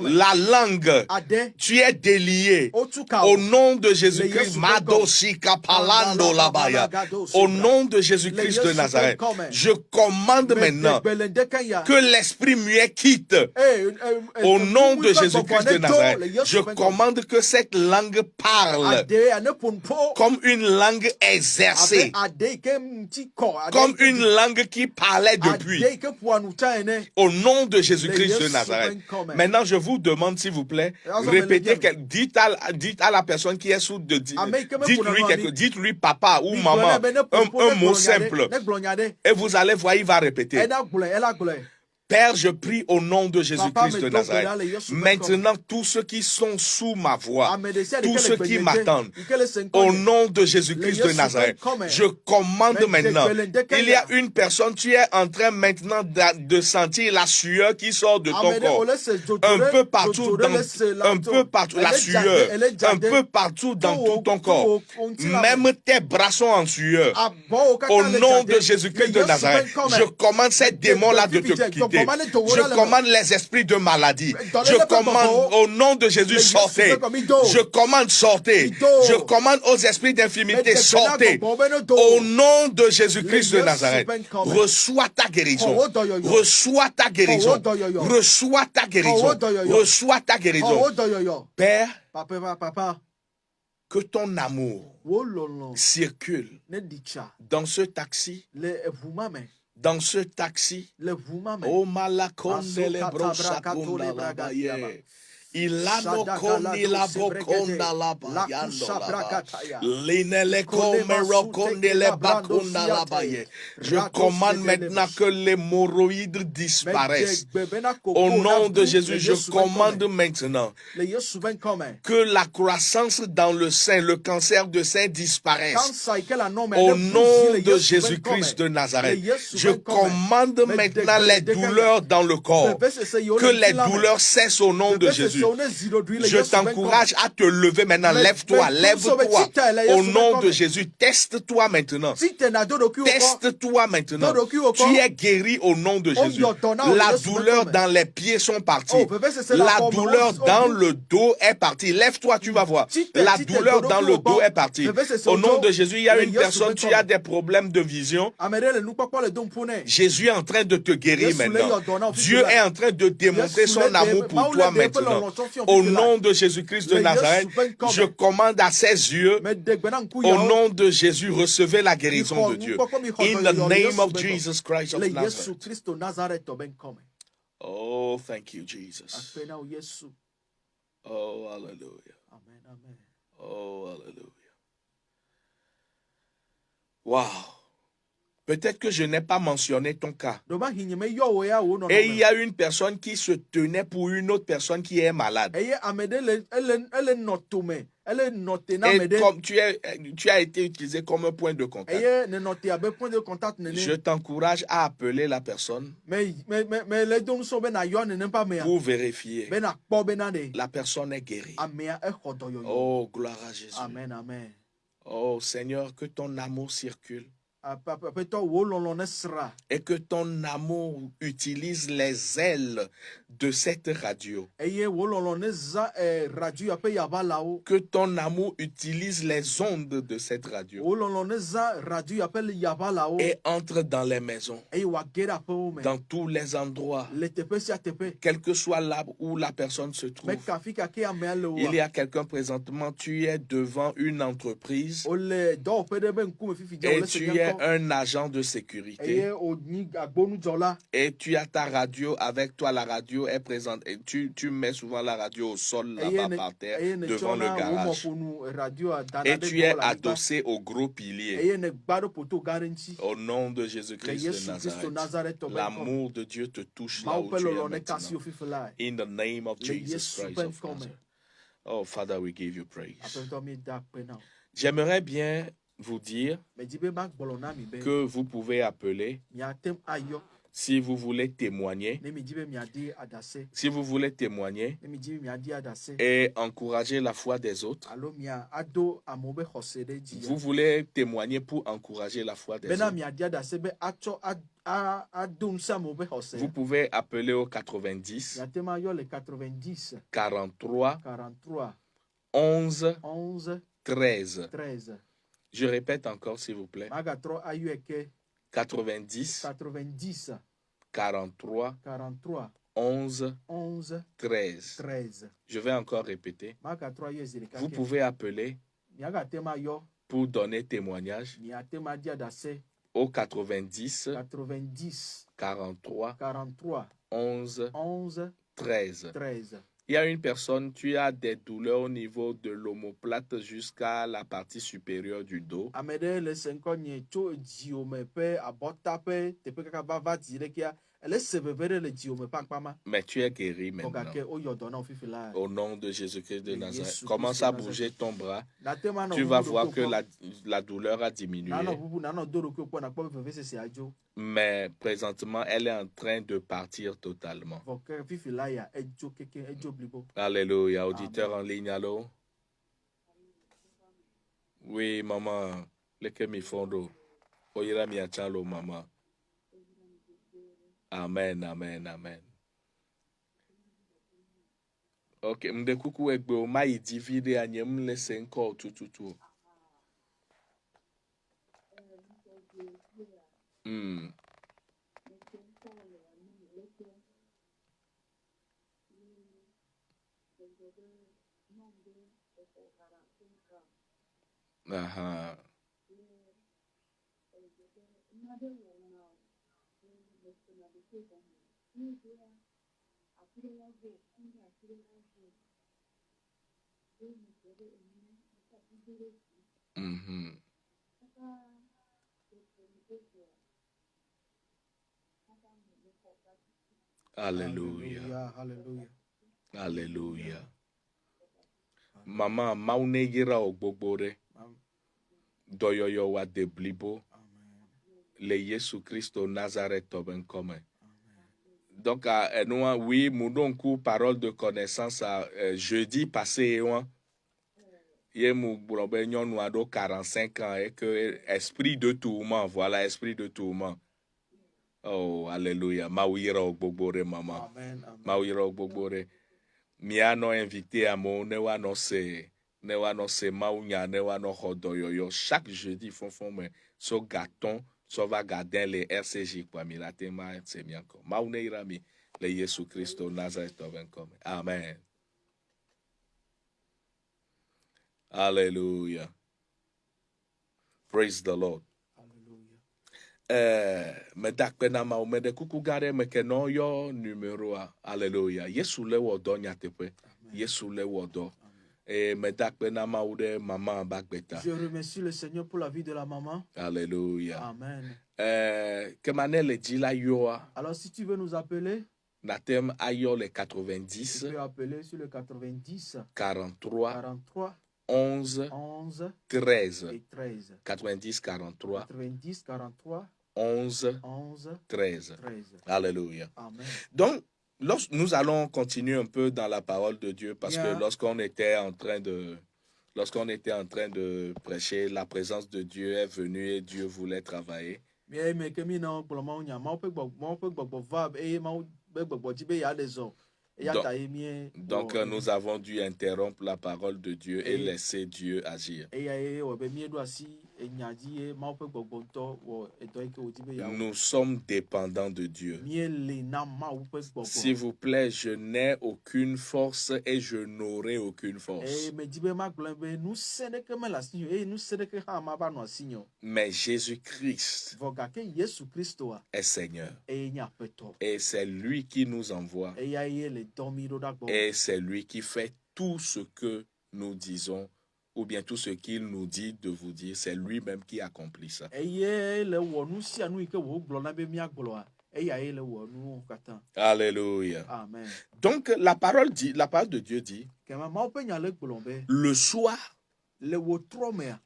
La langue, tu es délié. Au nom de Jésus-Christ, au nom de Jésus-Christ de Nazareth, je commande maintenant que l'esprit muet quitte. Au nom de Jésus-Christ de Nazareth, je commande que cette langue parle comme une langue exercée, comme une langue qui parlait depuis. Au nom de Jésus-Christ de Nazareth. Maintenant, je vous demande, s'il vous plaît, répétez, dites à la personne qui est sourde, dites-lui papa ou maman, un mot simple. Et vous allez voir, il va répéter. Père, je prie au nom de Jésus-Christ de Nazareth. Maintenant, tous ceux qui sont sous ma voix, tous ceux qui m'attendent, au nom de Jésus-Christ de Nazareth, je commande maintenant. Il y a une personne, tu es en train maintenant de sentir la sueur qui sort de ton corps. Un peu partout, la sueur, un peu partout dans tout ton corps. Même tes bras sont en sueur. Au nom de Jésus-Christ de Nazareth, je commande ces démons-là de te quitter. Je commande les esprits de maladie. Je commande au nom de Jésus, sortez. Je commande, sortez. Je commande aux esprits d'infirmité, sortez. Au nom de Jésus-Christ de Nazareth, reçois ta guérison. Reçois ta guérison. Reçois ta guérison. Reçois ta guérison. Père, que ton amour circule dans ce taxi. Dans ce taxi, oh malakonde le brosakunda la baye. Ilano kondi la bokonda la bayando la ba. Linele komero konde le bakunda la baye. Je commande maintenant que les hémorroïdes disparaissent. Au nom de Jésus, je commande maintenant que la croissance dans le sein, le cancer de sein disparaisse. Au nom de Jésus-Christ de Nazareth, je commande maintenant les douleurs dans le corps. Que les douleurs cessent au nom de Jésus. Je t'encourage à te lever maintenant. Lève-toi, lève-toi. Au nom de Jésus, teste-toi maintenant. Teste-toi maintenant. Tu es guéri au nom de Jésus. La douleur dans les pieds sont parties. La douleur dans le dos est partie. Lève-toi, tu vas voir. La douleur dans le dos est partie. Au nom de Jésus, il y a une personne, tu as des problèmes de vision. Jésus est en train de te guérir maintenant. Dieu est en train de démontrer son amour pour toi maintenant. Au nom de Jésus-Christ de Nazareth, je commande à ses yeux, au nom de Jésus, recevez la guérison de Dieu. In the name of Jesus Christ of Nazareth. Oh, thank you, Jesus. Oh, hallelujah. Oh, hallelujah. Wow. Peut-être que je n'ai pas mentionné ton cas. Et il y a une personne qui se tenait pour une autre personne qui est malade. Et comme tu as été utilisé comme un point de contact. Je t'encourage à appeler la personne pour vérifier. La personne est guérie. Oh, gloire à Jésus. Amen, amen. Oh, Seigneur, que ton amour circule. et que ton amour utilise les ailes de cette radio. Que ton amour utilise les ondes de cette radio et entre dans les maisons, dans tous les endroits, quel que soit là où la personne se trouve. Il y a quelqu'un présentement, tu es devant une entreprise et tu es un agent de sécurité et tu as ta radio avec toi. La radio est présente et tu mets souvent la radio au sol là-bas par terre devant le garage et tu es adossé au gros pilier. Au nom de Jésus-Christ de Nazareth, l'amour de Dieu te touche là où tu es maintenant. In the name of Jesus Christ of Nazareth. Oh, Father, we give you praise. J'aimerais bien vous dire que vous pouvez appeler si vous voulez témoigner. Si vous voulez témoigner et encourager la foi des autres. Vous voulez témoigner pour encourager la foi des autres. Vous pouvez appeler au 90 43 11 13. Je répète encore, s'il vous plaît. 90 43 11 13. Je vais encore répéter. Vous pouvez appeler pour donner témoignage au 90 43 11 13. Il y a une personne, tu as des douleurs au niveau de l'omoplate jusqu'à la partie supérieure du dos. Mais tu es guéri maintenant. Au nom de Jésus-Christ de Nazareth. Commence à bouger ton bras. Tu vas voir que la douleur a diminué. Mais présentement, elle est en train de partir totalement. Alléluia. Auditeur en ligne, allô? Oui, maman. Leke mi fondo. Oyera mi achalo, maman. Amen, amen, amen. Ok, mde kuku egbe o ma yi divide anye mle senko tututu. Aha. Alléluia. Alléluia. Maman, maune gira ogbobore. Doyoyo wa deblibo. Le Jésus Christ au Nazareth toben comme. Donc, nous, oui, mon coup parole de connaissance jeudi passé, il y a nous 45 ans et que esprit de tourment, voilà, esprit de tourment. Oh, alléluia. Maouira ogbobore, maman. Maouira ogbobore. Miano invité à mon newano se maounya newano hodoyoyo. Chaque jeudi, font mais so gâton. So va garder les RCJ quoi milatema c'est bien comme Mauneira mi le Jésus Christ au Nazareth comme amen. Hallelujah. Praise the Lord. Me dakpena ma me de kuku gare me ke no yo numéro a. Hallelujah. Yesu le wodo nyatepe. Yesu le wodo. Et me dakpena ma ude maman bagbeta. Je remercie le Seigneur pour la vie de la maman. Alléluia. Amen. Que manel dit la yoa. Alors si tu veux nous appeler, Natem ayo le 90. Tu peux appeler sur le 90 43 11 13. 90 43 11 13. Alléluia. Amen. Donc, nous allons continuer un peu dans la parole de Dieu parce que lorsqu'on était en train de Lorsqu'on était en train de prêcher, la présence de Dieu est venue et Dieu voulait travailler. Donc nous avons dû interrompre la parole de Dieu et laisser Dieu agir. Nous sommes dépendants de Dieu. S'il vous plaît, je n'ai aucune force et je n'aurai aucune force. Mais Jésus-Christ est Seigneur. Et c'est lui qui nous envoie. Et c'est lui qui fait tout ce que nous disons, ou bien tout ce qu'il nous dit de vous dire. C'est lui-même qui accomplit ça. Alléluia. Amen. Donc la parole de Dieu dit, le soir,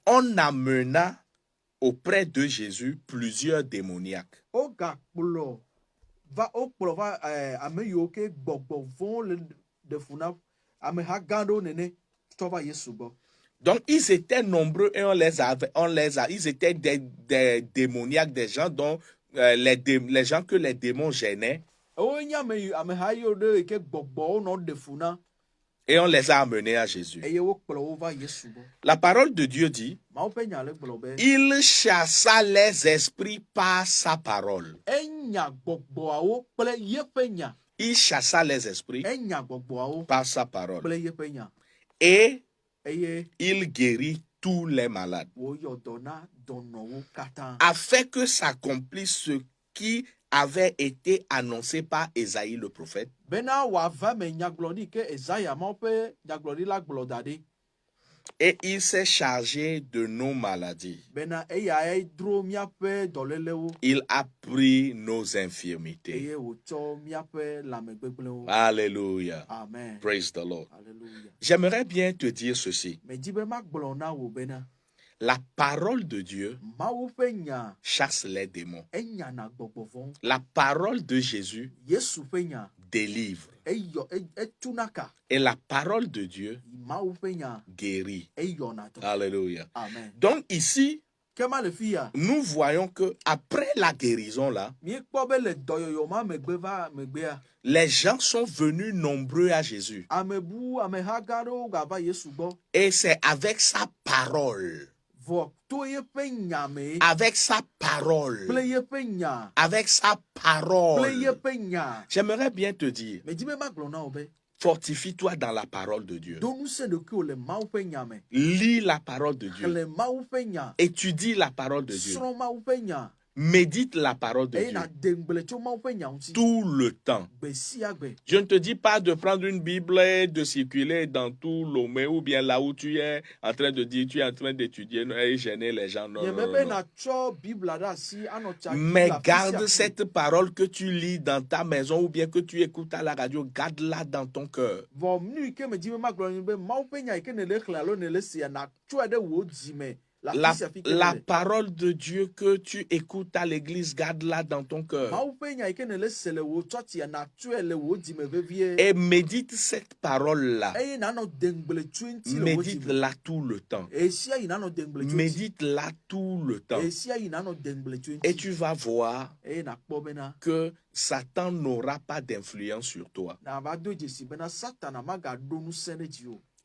on amena auprès de Jésus plusieurs démoniaques. Donc ils étaient nombreux et ils étaient des démoniaques, des gens dont les gens que les démons gênaient. Et on les a amenés à Jésus. La parole de Dieu dit, il chassa les esprits par sa parole. Il chassa les esprits par sa parole. Et il guérit tous les malades. Afin que s'accomplisse ce qui avait été annoncé par Ésaïe le prophète. Et il s'est chargé de nos maladies. Il a pris nos infirmités. Alléluia. Amen. Praise the Lord. Alléluia. J'aimerais bien te dire ceci. La parole de Dieu chasse les démons. La parole de Jésus délivre. Et la parole de Dieu guérit. Alléluia. Amen. Donc ici, nous voyons que après la guérison là, les gens sont venus nombreux à Jésus. Et c'est avec sa parole. Avec sa parole. Avec sa parole. J'aimerais bien te dire, fortifie-toi dans la parole de Dieu. Lis la parole de Dieu. Étudie la parole de Dieu. Médite la parole de Dieu tout le temps. Je ne te dis pas de prendre une Bible et de circuler dans tout Lomé ou bien là où tu es en train de dire, tu es en train d'étudier et gêner les gens. Non, non, non. Mais garde cette parole que tu lis dans ta maison ou bien que tu écoutes à la radio, garde-la dans ton cœur. La parole de Dieu que tu écoutes à l'église, garde-la dans ton cœur. Et médite cette parole-là. Médite-la tout le temps. Médite-la tout le temps. Et tu vas voir que Satan n'aura pas d'influence sur toi.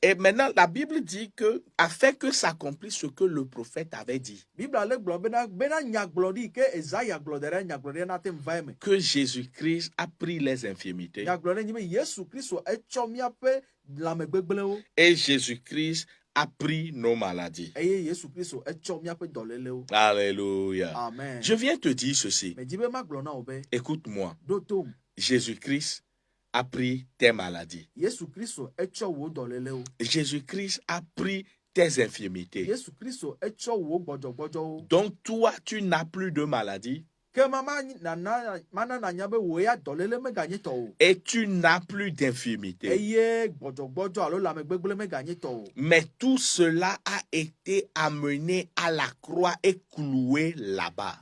Et maintenant, la Bible dit que, afin que s'accomplisse ce que le prophète avait dit, que Jésus-Christ a pris les infirmités et Jésus-Christ a pris nos maladies. Alléluia. Amen. Je viens te dire ceci. Écoute-moi. Jésus-Christ a pris tes maladies. Jésus-Christ a pris tes infirmités. Donc toi, tu n'as plus de maladie. Et tu n'as plus d'infirmité. Mais tout cela a été amené à la croix et cloué là-bas.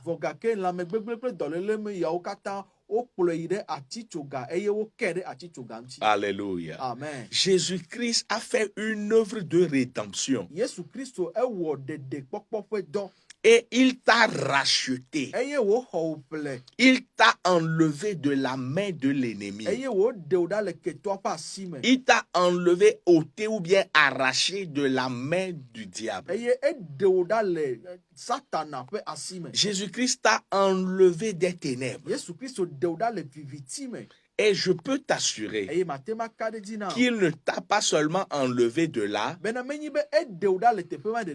Alléluia. Amen. Jésus-Christ a fait une œuvre de rédemption. Et il t'a racheté. Il t'a enlevé de la main de l'ennemi. Il t'a enlevé, ôté ou bien arraché de la main du diable. Jésus-Christ t'a enlevé des ténèbres. Et je peux t'assurer qu'il ne t'a pas seulement enlevé de là,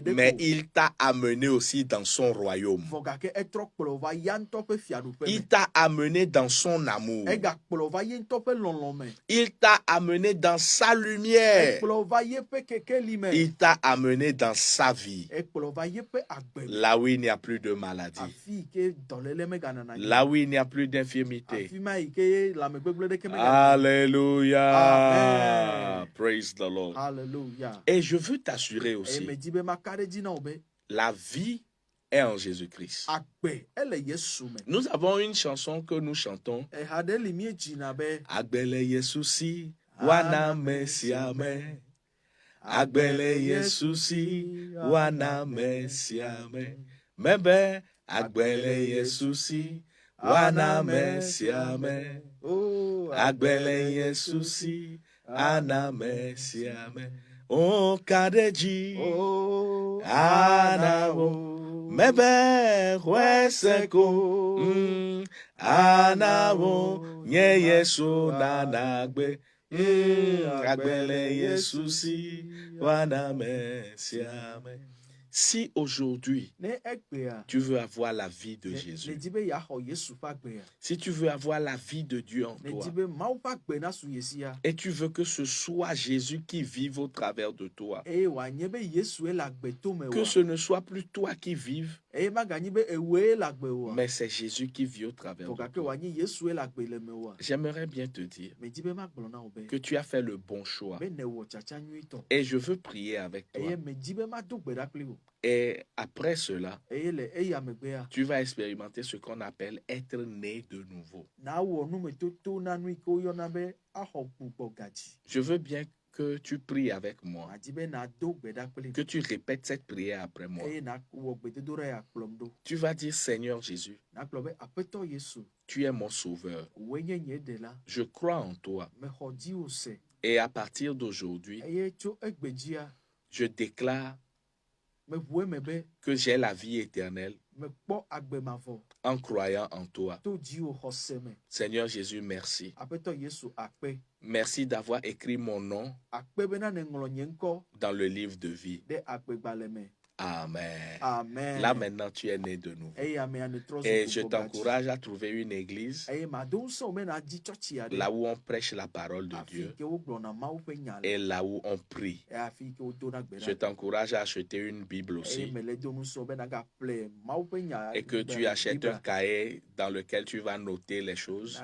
mais il t'a amené aussi dans son royaume. Il t'a amené dans son amour. Il t'a amené dans sa lumière. Il t'a amené dans sa vie. Là où il n'y a plus de maladie. Là où il n'y a plus d'infirmité. Alléluia. Amen. Praise the Lord. Hallelujah. Et je veux t'assurer aussi, la vie est en Jésus-Christ. Nous avons une chanson que nous chantons. Agbele Yesusi, wana mesiame. Agbele Yesusi, wana mesiame. Mebe, agbele Yesusi, wana mesiame. Agbele Yesusi, ana mesiame. O kadeji, anavo. Mebe, weseko. Anavo, nye Yesu nanagbe. Agbele Yesusi, wana mesiame. Si aujourd'hui, tu veux avoir la vie de Jésus, si tu veux avoir la vie de Dieu en toi, et tu veux que ce soit Jésus qui vive au travers de toi, que ce ne soit plus toi qui vives, mais c'est Jésus qui vit au travers de toi. J'aimerais bien te dire que tu as fait le bon choix. Et je veux prier avec toi. Et après cela, tu vas expérimenter ce qu'on appelle être né de nouveau. Je veux bien que tu pries avec moi, que tu répètes cette prière après moi. Tu vas dire: Seigneur Jésus, tu es mon sauveur. Je crois en toi. Et à partir d'aujourd'hui, je déclare que j'ai la vie éternelle en croyant en toi. Seigneur Jésus, merci. Merci d'avoir écrit mon nom dans le livre de vie. Amen. Amen. Là maintenant tu es né de nouveau. Et je t'encourage à trouver une église là où on prêche la parole de Dieu et là où on prie. Je t'encourage à acheter une Bible aussi et que tu achètes un cahier dans lequel tu vas noter les choses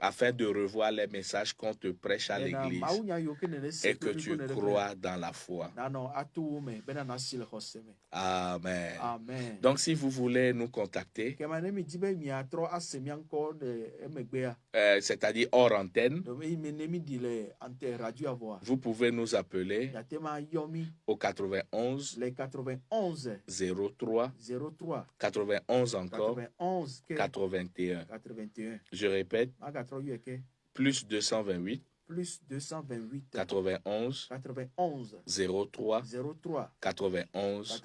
afin de revoir les messages qu'on te prêche à l'église et que tu crois dans la foi. Amen. Amen. Donc si vous voulez nous contacter, c'est-à-dire hors antenne, vous pouvez nous appeler au 91 03 91 encore 81. Je répète, plus 228 91 03 91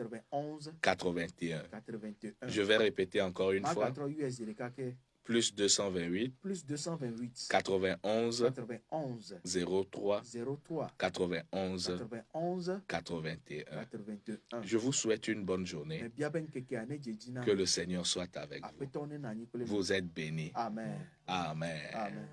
81. Je vais répéter encore une fois. Plus 228 91 03 91 81. Je vous souhaite une bonne journée. Que le Seigneur soit avec vous. Vous êtes bénis. Amen. Amen. Amen.